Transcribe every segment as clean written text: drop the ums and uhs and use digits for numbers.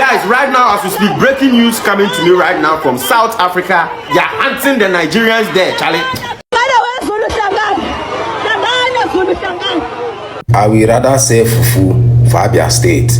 Guys, right now as we speak, breaking news coming to me right now from South Africa. They are hunting the Nigerians there, Charlie. I will rather say fufu for Abia State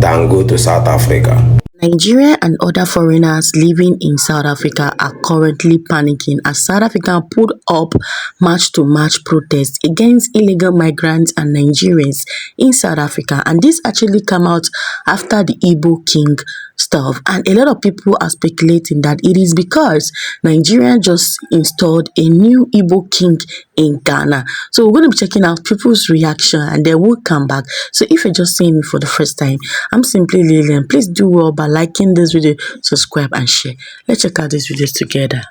than go to South Africa. Nigeria and other foreigners living in South Africa are currently panicking as South Africa put up march-to-march protests against illegal migrants and Nigerians in South Africa. And this actually came out after the Igbo king stuff. And a lot of people are speculating that it is because Nigeria just installed a new Igbo king in Ghana. So we're going to be checking out people's reaction and then we'll come back. So if you're just seeing me for the first time, I'm simply Lillian. Please do well by liking this video, subscribe and share. Let's check out these videos together.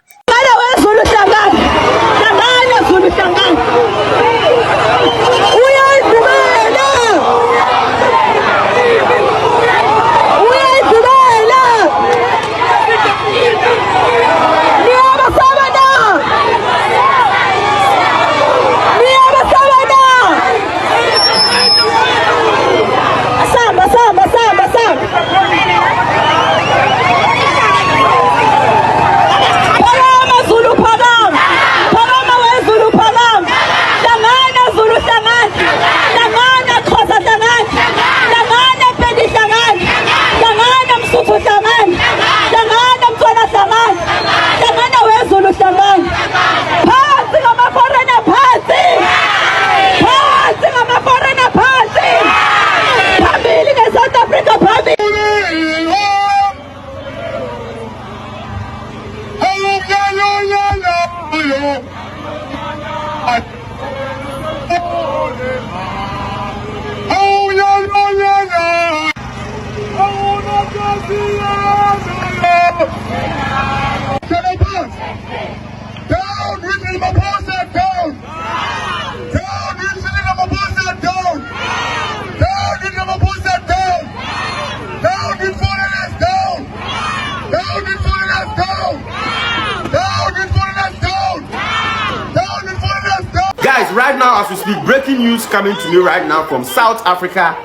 Guys, right now as we speak, breaking news coming to me right now from South Africa,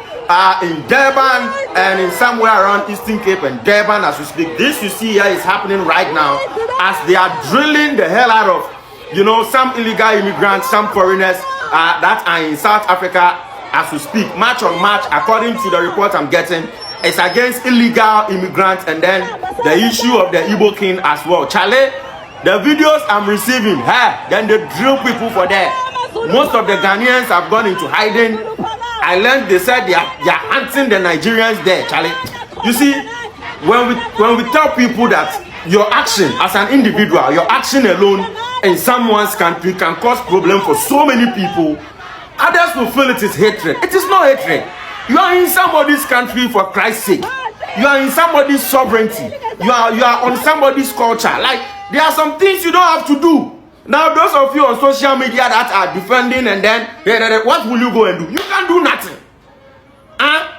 in Durban and in somewhere around Eastern Cape and Durban as we speak. This you see here is happening right now as they are drilling the hell out of, you know, some illegal immigrants, some foreigners that are in South Africa as we speak. March on March, according to the report I'm getting, it's against illegal immigrants and then the issue of the Igbo king as well. Charlie, the videos I'm receiving, then they drill people for that. Most of the Ghanaians have gone into hiding. I learned they said they are hunting the Nigerians there, Charlie. You see, when we tell people that your action as an individual, your action alone in someone's country can cause problem for so many people, others will feel it is hatred. It is not hatred. You are in somebody's country for Christ's sake. You are in somebody's sovereignty. You are on somebody's culture. Like, there are some things you don't have to do. Now, those of you on social media that are defending and then, what will you go and do? You can't do nothing.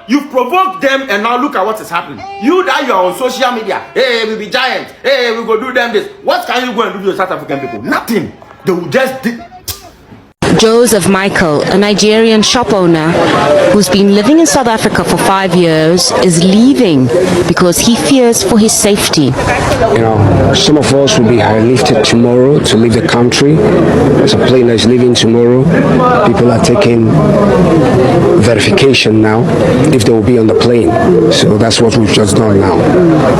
You've provoked them and now look at what is happening. You that you are on social media, hey, we be giants, hey, we go do them this. What can you go and do to the South African people? Nothing. They will just... Joseph Michael, a Nigerian shop owner who's been living in South Africa for 5 years, is leaving because he fears for his safety. You know, some of us will be airlifted tomorrow to leave the country. There's a plane that's leaving tomorrow. People are taking verification now if they will be on the plane. So that's what we've just done now.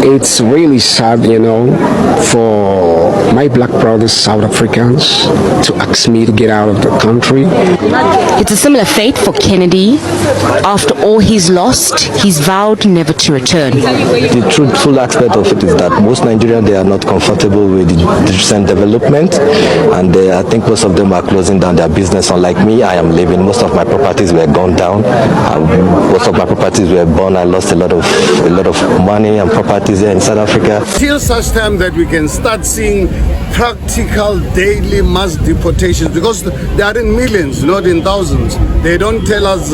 It's really sad, you know, for my black brothers, South Africans, to ask me to get out of the country. It's a similar fate for Kennedy. After all he's lost, he's vowed never to return. The truthful aspect of it is that most Nigerians, they are not comfortable with the recent development, and I think most of them are closing down their business. Unlike me, I am leaving. Most of my properties were gone down. Most of my properties were burned. I lost a lot of money and properties here in South Africa. Till such time that we can start seeing practical daily mass deportations, because there are are in millions, not in thousands. They don't tell us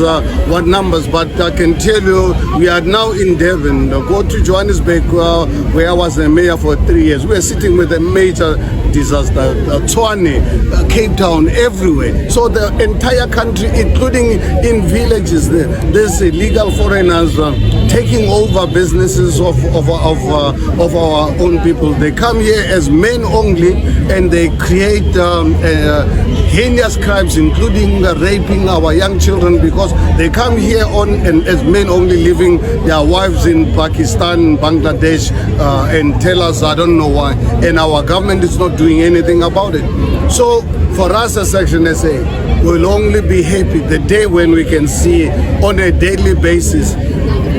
what numbers, but I can tell you we are now in Devon. Go to Johannesburg, where I was a mayor for 3 years. We are sitting with a major disaster, Tshwane, Cape Town, everywhere. So the entire country, including in villages, there's illegal foreigners taking over businesses of our own people. They come here as men only, and they create heinous crimes, including raping our young children, because they come here and as men only, leaving their wives in Pakistan, Bangladesh, and tell us I don't know why. And our government is not doing anything about it. So for us as Section SA, we'll only be happy the day when we can see on a daily basis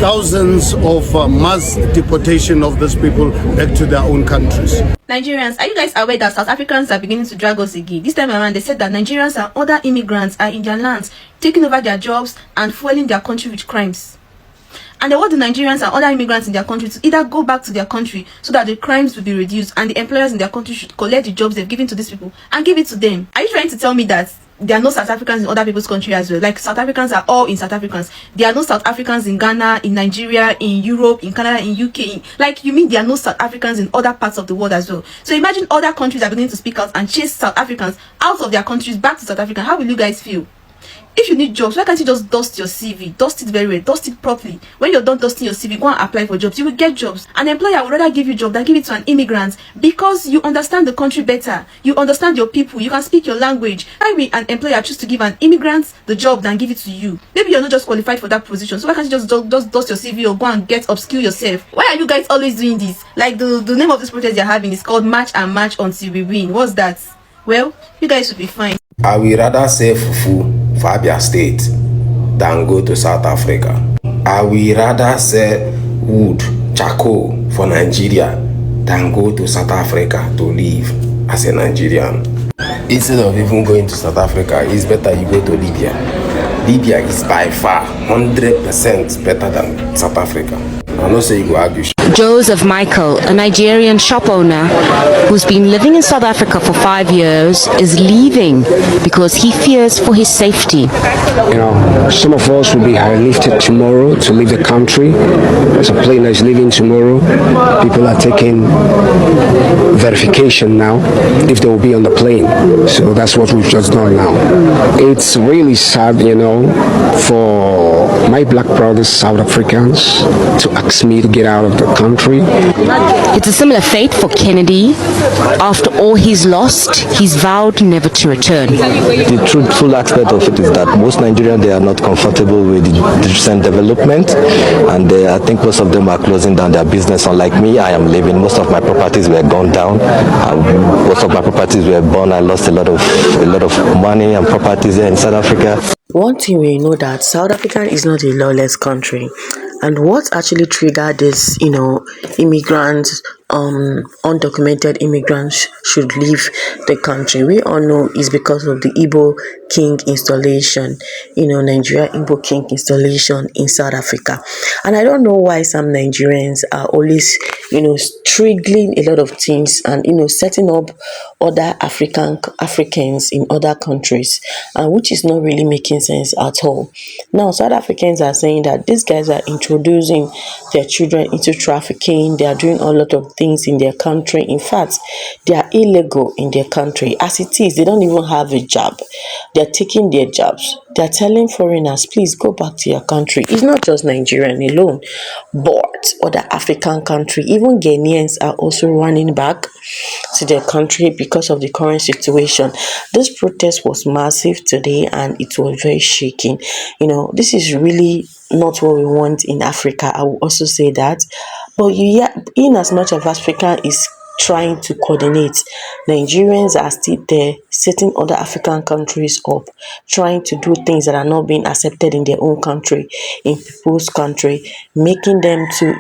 thousands of mass deportation of these people back to their own countries. Nigerians, are you guys aware that South Africans are beginning to drag us again? This time around, they said that Nigerians and other immigrants are in their lands, taking over their jobs and fueling their country with crimes. And they want the Nigerians and other immigrants in their country to either go back to their country so that the crimes will be reduced and the employers in their country should collect the jobs they've given to these people and give it to them. Are you trying to tell me that there are no South Africans in other people's country as well? Like South Africans are all in South Africans. There are no South Africans in Ghana, in Nigeria, in Europe, in Canada, in UK. Like, you mean there are no South Africans in other parts of the world as well? So imagine other countries are beginning to speak out and chase South Africans out of their countries back to South Africa. How will you guys feel? If you need jobs, why can't you just dust your CV? Dust it very well, dust it properly. When you're done dusting your CV, go and apply for jobs. You will get jobs. An employer would rather give you a job than give it to an immigrant, because you understand the country better. You understand your people. You can speak your language. Why will an employer choose to give an immigrant the job than give it to you? Maybe you're not just qualified for that position. So why can't you just dust your CV or go and upskill yourself? Why are you guys always doing this? Like the name of this protest you're having is called March and March Until We Win. What's that? Well, you guys will be fine. I will rather say fufu for Abia State than go to South Africa. I will rather say wood, charcoal for Nigeria than go to South Africa to live as a Nigerian. Instead of even going to South Africa, it's better you go to Libya. Libya is by far 100% better than South Africa. I know say you go argue. Joseph Michael, a Nigerian shop owner who's been living in South Africa for 5 years, is leaving because he fears for his safety. You know, some of us will be airlifted tomorrow to leave the country. There's a plane that's leaving tomorrow. People are taking verification now if they will be on the plane. So that's what we've just done now. It's really sad, you know, for my black brothers, South Africans, to ask me to get out of the country. It's a similar fate for Kennedy. After all he's lost, he's vowed never to return. The truthful aspect of it is that most Nigerians, they are not comfortable with the recent development, and I think most of them are closing down their business. Unlike me, I am leaving. Most of my properties were gone down. Most of my properties were burned. I lost a lot of money and properties here in South Africa. One thing we know that South Africa is not a lawless country, and what actually triggered this, immigrants, undocumented immigrants should leave the country, we all know is because of the Igbo king installation, Nigeria Igbo king installation in South Africa. And I don't know why some Nigerians are always, triggering a lot of things and, setting up other Africans in other countries, which is not really making sense at all. Now, South Africans are saying that these guys are introducing their children into trafficking. They are doing a lot of things in their country. In fact, they are illegal in their country. As it is, they don't even have a job. They're taking their jobs. They're telling foreigners, please go back to your country. It's not just Nigerian alone, but other African countries, even Ghanaians are also running back to their country because of the current situation. This protest was massive today and it was very shaking. This is really not what we want in Africa. I will also say that. But in as much as Africa is trying to coordinate, Nigerians are still there setting other African countries up, trying to do things that are not being accepted in their own country, in people's country, making them to,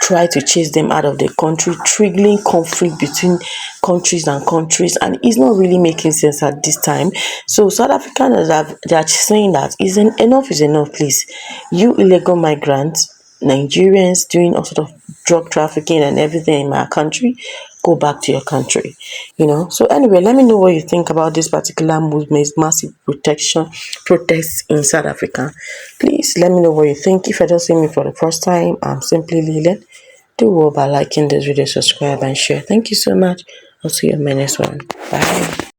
try to chase them out of the country, triggering conflict between countries and countries, and it's not really making sense at this time. So South Africans they are saying that enough is enough, please. You illegal migrants, Nigerians doing all sort of drug trafficking and everything in my country, go back to your country, you know. So anyway, let me know what you think about this particular movement, massive protests in South Africa. Please let me know what you think. If I don't see me for the first time, I'm simply Leland. Do well by liking this video, subscribe and share. Thank you so much. I'll see you in my next one. Bye.